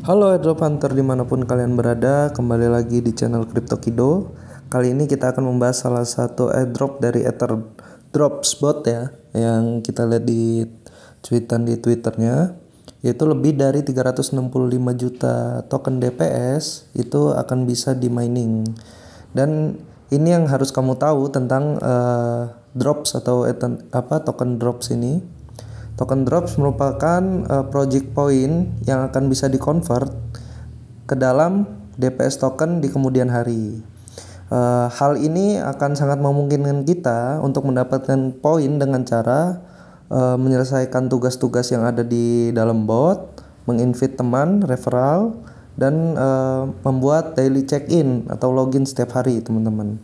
Halo airdrop hunter dimanapun kalian berada, kembali lagi di channel Crypto Kido. Kali ini kita akan membahas salah satu airdrop dari Ether Drops Bot ya, yang kita lihat di cuitan di Twitternya, yaitu lebih dari 365 juta token DPS itu akan bisa di mining. Dan ini yang harus kamu tahu tentang drops atau token drops ini. Token drops merupakan project point yang akan bisa di-convert ke dalam DPS token di kemudian hari. Hal ini akan sangat memungkinkan kita untuk mendapatkan poin dengan cara menyelesaikan tugas-tugas yang ada di dalam bot, menginvite teman, referral, dan membuat daily check-in atau login setiap hari, teman-teman.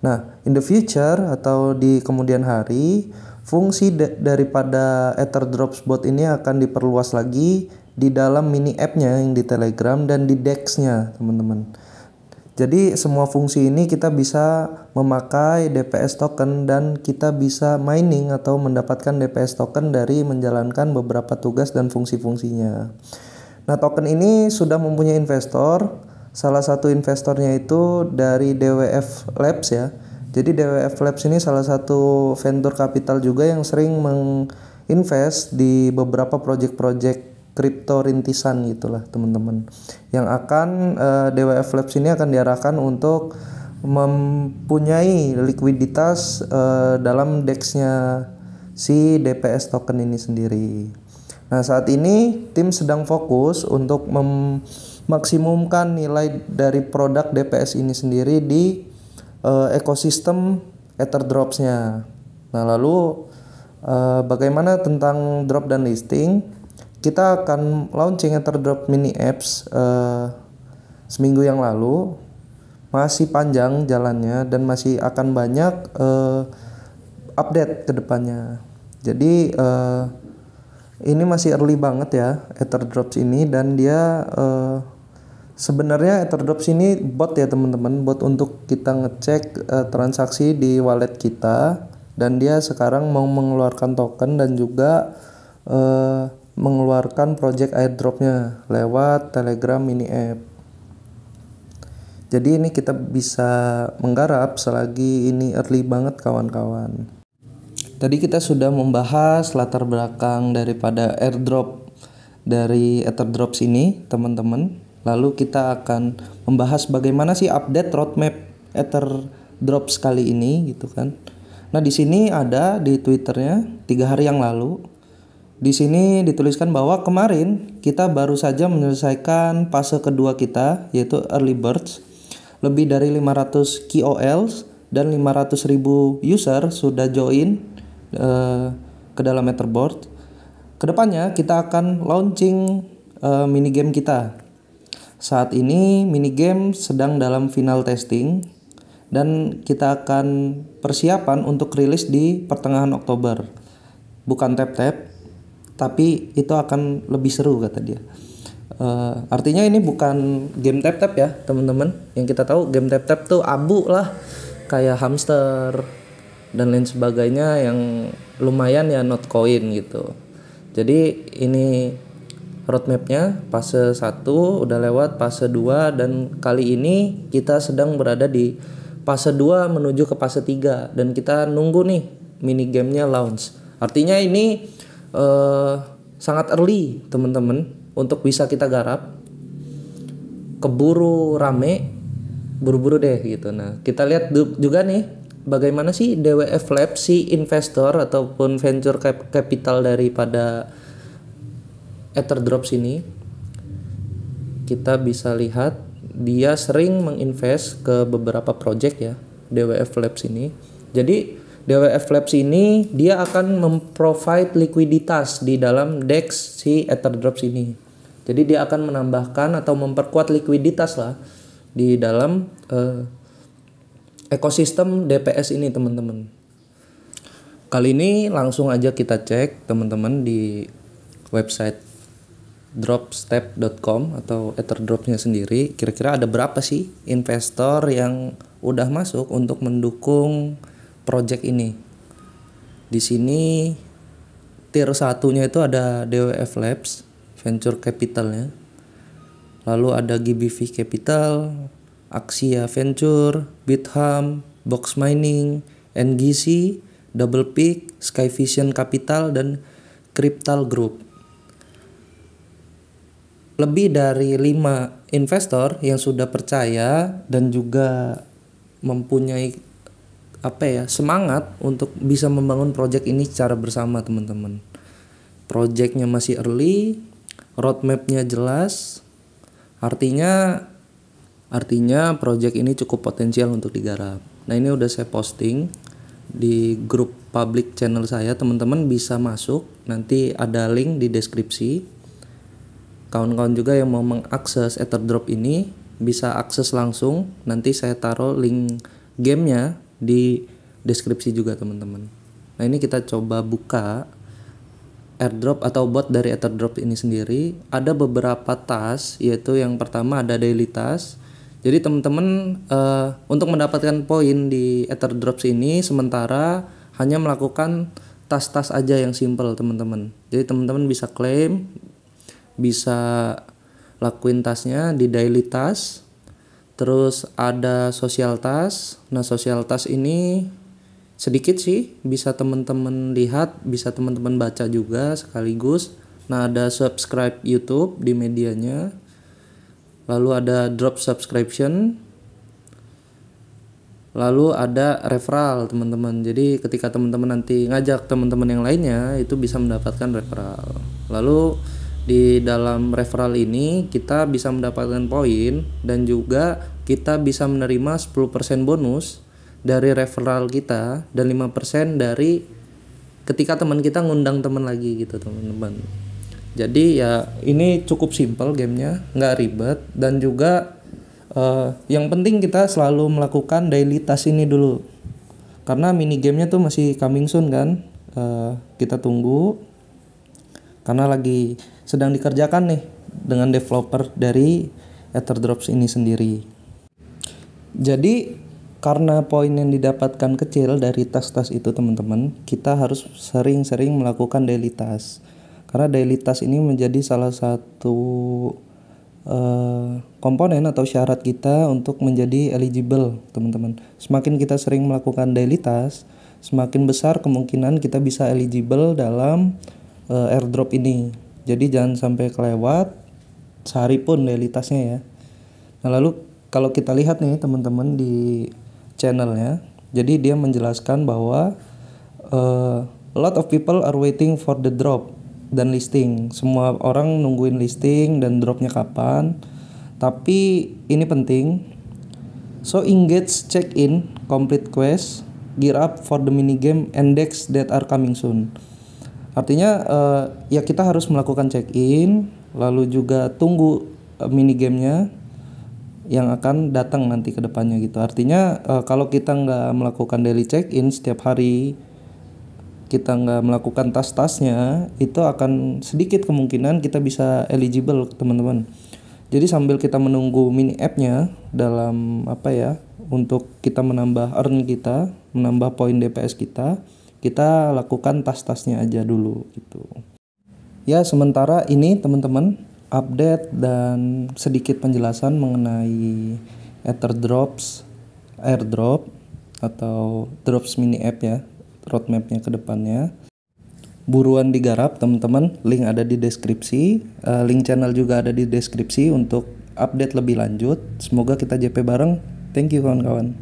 Nah, in the future atau di kemudian hari, fungsi daripada Ether Drops Bot ini akan diperluas lagi di dalam mini app-nya yang di Telegram dan di DEX-nya, teman-teman. Jadi semua fungsi ini kita bisa memakai DPS token dan kita bisa mining atau mendapatkan DPS token dari menjalankan beberapa tugas dan fungsi-fungsinya. Nah, token ini sudah mempunyai investor. Salah satu investornya itu dari DWF Labs ya. Jadi DWF Labs ini salah satu venture capital juga yang sering menginvest di beberapa project-project kripto rintisan gitulah, teman-teman. Yang akan DWF Labs ini akan diarahkan untuk mempunyai likuiditas dalam DEX-nya si DPS token ini sendiri. Nah, saat ini tim sedang fokus untuk memaksimumkan nilai dari produk DPS ini sendiri di ekosistem Ether Drops-nya. Nah, lalu bagaimana tentang drop dan listing? Kita akan launching Ether Drop mini apps seminggu yang lalu. Masih panjang jalannya dan masih akan banyak update ke depannya. Jadi ini masih early banget ya Ether Drops ini, dan dia sebenarnya Ether Drops ini bot ya teman-teman, bot untuk kita ngecek transaksi di wallet kita, dan dia sekarang mau mengeluarkan token dan juga mengeluarkan project airdropnya lewat Telegram mini app. Jadi ini kita bisa menggarap selagi ini early banget kawan-kawan. Tadi kita sudah membahas latar belakang daripada airdrop dari Ether Drops ini, teman-teman. Lalu kita akan membahas bagaimana sih update roadmap Ether Drops kali ini gitu kan. Nah, di sini ada di Twitternya 3 hari yang lalu. Di sini dituliskan bahwa kemarin kita baru saja menyelesaikan fase kedua kita, yaitu early birds. Lebih dari 500 KOLs dan 500.000 user sudah join ke dalam Etherboard. Kedepannya kita akan launching minigame kita. Saat ini minigame sedang dalam final testing dan kita akan persiapan untuk rilis di pertengahan Oktober. Bukan tap-tap, tapi itu akan lebih seru kata dia. Artinya ini bukan game tap-tap ya teman-teman. Yang kita tahu game tap-tap tuh abu lah, kayak hamster dan lain sebagainya yang lumayan ya not coin gitu. Jadi ini roadmapnya fase 1 udah lewat, fase 2, dan kali ini kita sedang berada di fase 2 menuju ke fase 3 dan kita nunggu nih mini gamenya launch. Artinya ini sangat early teman-teman untuk bisa kita garap. Keburu rame, buru-buru deh gitu. Nah, kita lihat juga nih bagaimana sih DWF Labs, si investor ataupun venture capital daripada Ether Drops ini. Kita bisa lihat dia sering menginvest ke beberapa project ya, DWF Labs ini. Jadi DWF Labs ini dia akan memprovide likuiditas di dalam DEX si Ether Drops ini. Jadi dia akan menambahkan atau memperkuat likuiditas lah di dalam ekosistem DPS ini, teman-teman. Kali ini langsung aja kita cek teman-teman di website dropstep.com atau Etherdropsnya sendiri. Kira-kira ada berapa sih investor yang udah masuk untuk mendukung project ini. Di sini tier 1-nya itu ada DWF Labs, venture capitalnya. lalu ada GBV Capital, Axia Venture, Bitham, Box Mining, NGC, Double Peak, Skyvision Capital, dan Cryptal Group. Lebih dari 5 investor yang sudah percaya dan juga mempunyai semangat untuk bisa membangun project ini secara bersama, teman-teman. Projectnya masih early, roadmapnya jelas, artinya project ini cukup potensial untuk digarap. Nah, ini udah saya posting di grup public channel saya, teman-teman bisa masuk, nanti ada link di deskripsi. Kawan-kawan juga yang mau mengakses Etherdrop ini bisa akses langsung, nanti saya taruh link gamenya di deskripsi juga, teman-teman. Nah, ini kita coba buka airdrop atau bot dari Etherdrop ini sendiri. Ada beberapa task, yaitu yang pertama ada daily task. Jadi teman-teman untuk mendapatkan poin di Etherdrop ini sementara hanya melakukan task-task aja yang simple, teman-teman. Jadi teman-teman bisa klaim, bisa lakuin tasknya di daily task. Terus ada social task. Nah, social task ini sedikit sih, bisa teman-teman lihat, bisa teman-teman baca juga sekaligus. Nah, ada subscribe YouTube di medianya, lalu ada drop subscription, lalu ada referral, teman-teman. Jadi ketika teman-teman nanti ngajak teman-teman yang lainnya, itu bisa mendapatkan referral. Lalu di dalam referral ini kita bisa mendapatkan poin dan juga kita bisa menerima 10% bonus dari referral kita dan 5% dari ketika teman kita ngundang teman lagi gitu, teman-teman. Jadi ya ini cukup simple gamenya, nggak ribet, dan juga yang penting kita selalu melakukan daily task ini dulu. Karena mini gamenya tuh masih coming soon kan, kita tunggu. Karena lagi sedang dikerjakan nih dengan developer dari Etherdrops ini sendiri. Jadi karena poin yang didapatkan kecil dari tas-tas itu, teman-teman, kita harus sering-sering melakukan daily task. Karena daily task ini menjadi salah satu komponen atau syarat kita untuk menjadi eligible, teman-teman. Semakin kita sering melakukan daily task, semakin besar kemungkinan kita bisa eligible dalam airdrop ini. Jadi jangan sampai kelewat sehari pun daily tasknya ya. Nah, lalu kalau kita lihat nih, teman-teman, di channelnya, jadi dia menjelaskan bahwa a lot of people are waiting for the drop dan listing. Semua orang nungguin listing dan dropnya kapan. Tapi ini penting. So engage, check in, complete quest, gear up for the minigame and decks that are coming soon. Artinya ya kita harus melakukan check in, lalu juga tunggu minigamenya yang akan datang nanti ke depannya gitu. Artinya kalau kita nggak melakukan daily check in setiap hari, kita nggak melakukan tas-tasnya, itu akan sedikit kemungkinan kita bisa eligible, teman-teman. Jadi sambil kita menunggu mini app-nya dalam untuk kita menambah earn kita, menambah poin DPS kita lakukan tas-tasnya aja dulu gitu. Ya, sementara ini, teman-teman, update dan sedikit penjelasan mengenai airdrop atau drops mini app ya, roadmapnya ke depannya. Buruan digarap, teman-teman, link ada di deskripsi, link channel juga ada di deskripsi untuk update lebih lanjut. Semoga kita JP bareng. Thank you, kawan-kawan.